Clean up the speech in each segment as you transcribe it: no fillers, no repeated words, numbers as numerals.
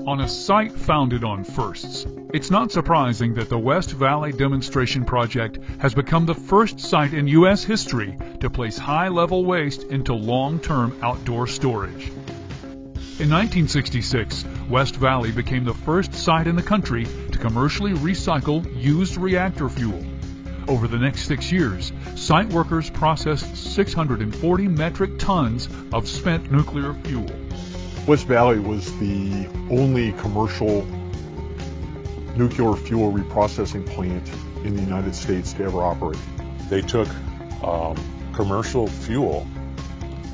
On a site founded on firsts, it's not surprising that the West Valley Demonstration Project has become the first site in U.S. history to place high-level waste into long-term outdoor storage. In 1966, West Valley became the first site in the country to commercially recycle used reactor fuel. Over the next 6 years, site workers processed 640 metric tons of spent nuclear fuel. West Valley was the only commercial nuclear fuel reprocessing plant in the United States to ever operate. They took commercial fuel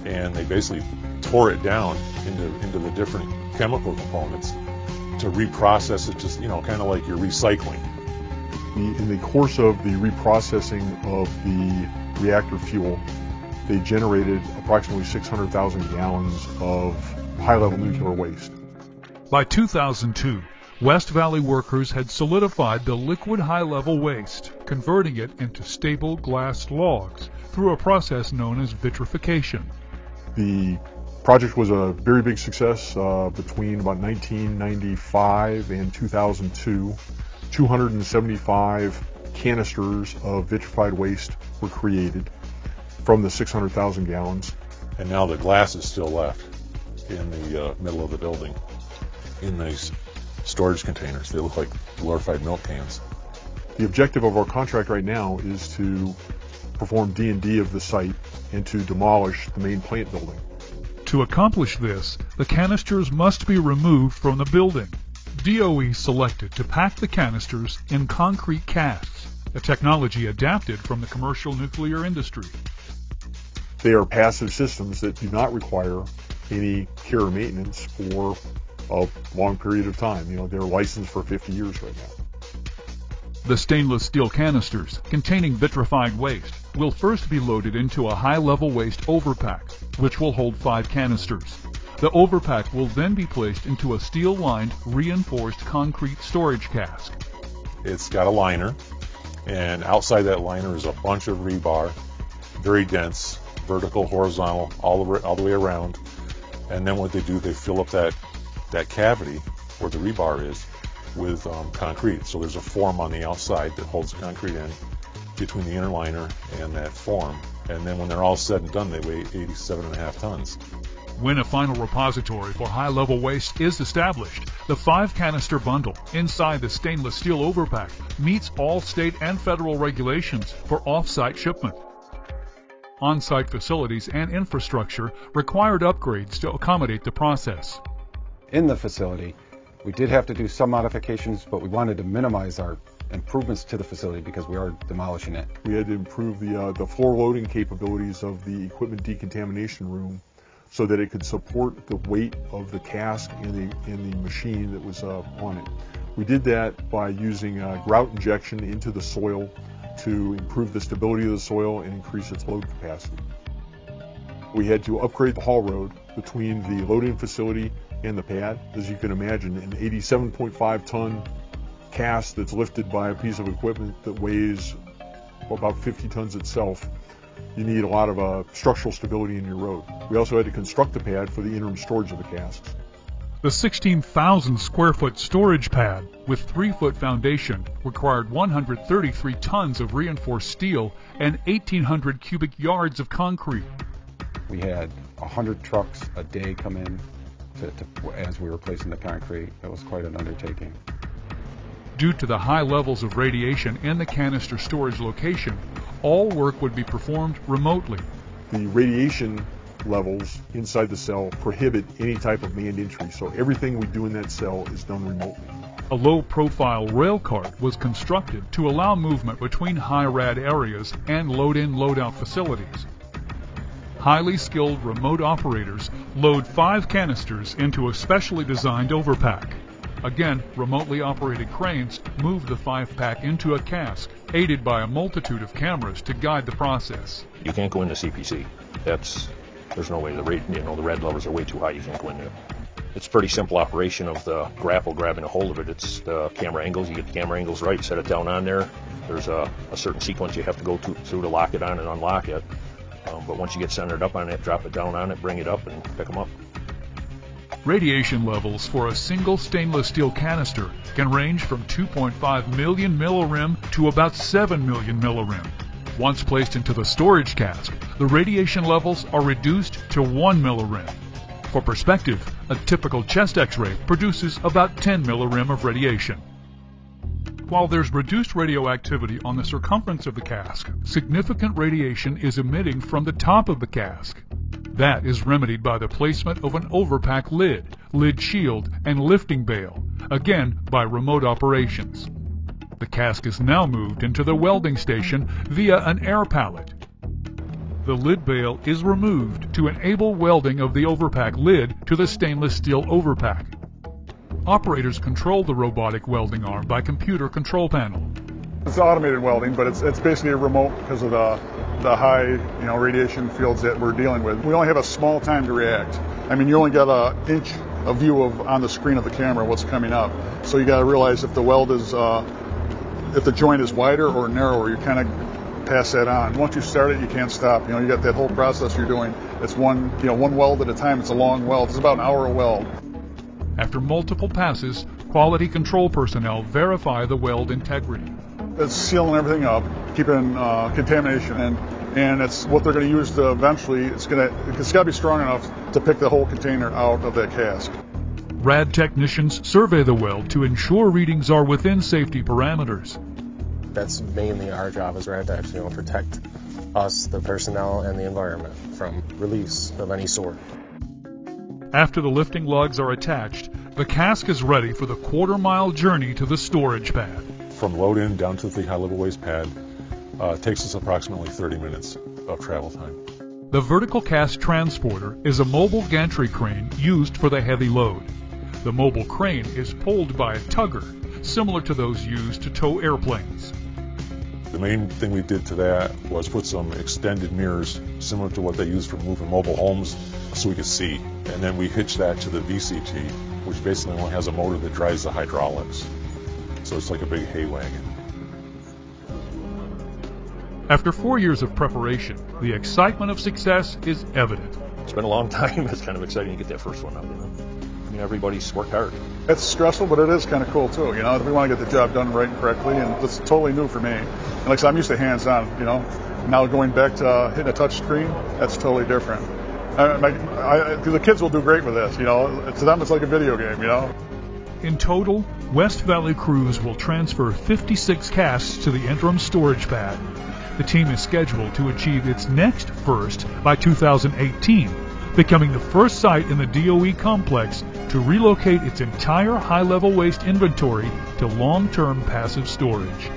and they basically tore it down into the different chemical components to reprocess it, just kind of like you're recycling. In the course of the reprocessing of the reactor fuel, they generated approximately 600,000 gallons of high-level nuclear waste. By 2002, West Valley workers had solidified the liquid high-level waste, converting it into stable glass logs through a process known as vitrification. The project was a very big success between about 1995 and 2002. 275 canisters of vitrified waste were created from the 600,000 gallons. And now the glass is still left in the middle of the building in these storage containers. They look like glorified milk cans. The objective of our contract right now is to perform D&D of the site and to demolish the main plant building. To accomplish this, the canisters must be removed from the building. DOE selected to pack the canisters in concrete casks, a technology adapted from the commercial nuclear industry. They are passive systems that do not require any care or maintenance for a long period of time. They're licensed for 50 years right now. The stainless steel canisters containing vitrified waste will first be loaded into a high-level waste overpack, which will hold 5 canisters. The overpack will then be placed into a steel-lined, reinforced concrete storage cask. It's got a liner, and outside that liner is a bunch of rebar, very dense, vertical, horizontal, all the way around. And then what they do, they fill up that cavity where the rebar is with concrete. So there's a form on the outside that holds the concrete in between the inner liner and that form. And then when they're all said and done, they weigh 87.5 tons. When a final repository for high-level waste is established, the 5-canister bundle inside the stainless steel overpack meets all state and federal regulations for off-site shipment. On-site facilities and infrastructure required upgrades to accommodate the process. In the facility, we did have to do some modifications, but we wanted to minimize our improvements to the facility because we are demolishing it. We had to improve the floor loading capabilities of the equipment decontamination room so that it could support the weight of the cask and the machine that was on it. We did that by using grout injection into the soil to improve the stability of the soil and increase its load capacity. We had to upgrade the haul road between the loading facility and the pad. As you can imagine, an 87.5 ton cask that's lifted by a piece of equipment that weighs about 50 tons itself, you need a lot of structural stability in your road. We also had to construct the pad for the interim storage of the casks. The 16,000 square foot storage pad with 3-foot foundation required 133 tons of reinforced steel and 1,800 cubic yards of concrete. We had 100 trucks a day come in as we were placing the concrete. It was quite an undertaking. Due to the high levels of radiation in the canister storage location, all work would be performed remotely. The radiation levels inside the cell prohibit any type of manned entry, so everything we do in that cell is done remotely. A low-profile rail cart was constructed to allow movement between high-rad areas and load-in, load-out facilities. Highly skilled remote operators load 5 canisters into a specially designed overpack. Again, remotely operated cranes move the 5-pack into a cask, aided by a multitude of cameras to guide the process. You can't go into CPC. There's no way. The red levels are way too high. You can't go in there. It's a pretty simple operation of the grapple grabbing a hold of it. It's the camera angles. You get the camera angles right, set it down on there. There's a certain sequence you have to go through to lock it on and unlock it. But once you get centered up on it, drop it down on it, bring it up, and pick them up. Radiation levels for a single stainless steel canister can range from 2.5 million millirem to about 7 million millirem. Once placed into the storage cask, the radiation levels are reduced to 1 millirem. For perspective, a typical chest X-ray produces about 10 millirem of radiation. While there's reduced radioactivity on the circumference of the cask, significant radiation is emitting from the top of the cask. That is remedied by the placement of an overpack lid, lid shield, and lifting bail, again by remote operations. The cask is now moved into the welding station via an air pallet. The lid bail is removed to enable welding of the overpack lid to the stainless steel overpack. Operators control the robotic welding arm by computer control panel. It's automated welding, but it's basically a remote because of the high radiation fields that we're dealing with. We only have a small time to react. I mean, you only got an inch of view on the screen of the camera what's coming up. So you got to realize if the weld is if the joint is wider or narrower, you kind of pass that on. Once you start it, you can't stop. You got that whole process you're doing. It's one weld at a time. It's a long weld. It's about an hour a weld. After multiple passes, quality control personnel verify the weld integrity. It's sealing everything up, keeping contamination, and it's what they're going to use to eventually. It's got to be strong enough to pick the whole container out of that cask. RAD technicians survey the weld to ensure readings are within safety parameters. That's mainly our job as RAD techs, protect us, the personnel, and the environment from release of any sort. After the lifting lugs are attached, the cask is ready for the quarter-mile journey to the storage pad. From load-in down to the high-level waste pad takes us approximately 30 minutes of travel time. The vertical cask transporter is a mobile gantry crane used for the heavy load. The mobile crane is pulled by a tugger, similar to those used to tow airplanes. The main thing we did to that was put some extended mirrors, similar to what they use for moving mobile homes, so we could see. And then we hitched that to the VCT, which basically only has a motor that drives the hydraulics. So it's like a big hay wagon. After 4 years of preparation, the excitement of success is evident. It's been a long time. It's kind of exciting to get that first one up. I mean, everybody's worked hard. It's stressful, but it is kind of cool too. We want to get the job done right and correctly, and it's totally new for me. And like I said, I'm used to hands-on. Now going back to hitting a touch screen, that's totally different. The kids will do great with this. To them, it's like a video game. In total, West Valley crews will transfer 56 casks to the interim storage pad. The team is scheduled to achieve its next first by 2018, becoming the first site in the DOE complex to relocate its entire high-level waste inventory to long-term passive storage.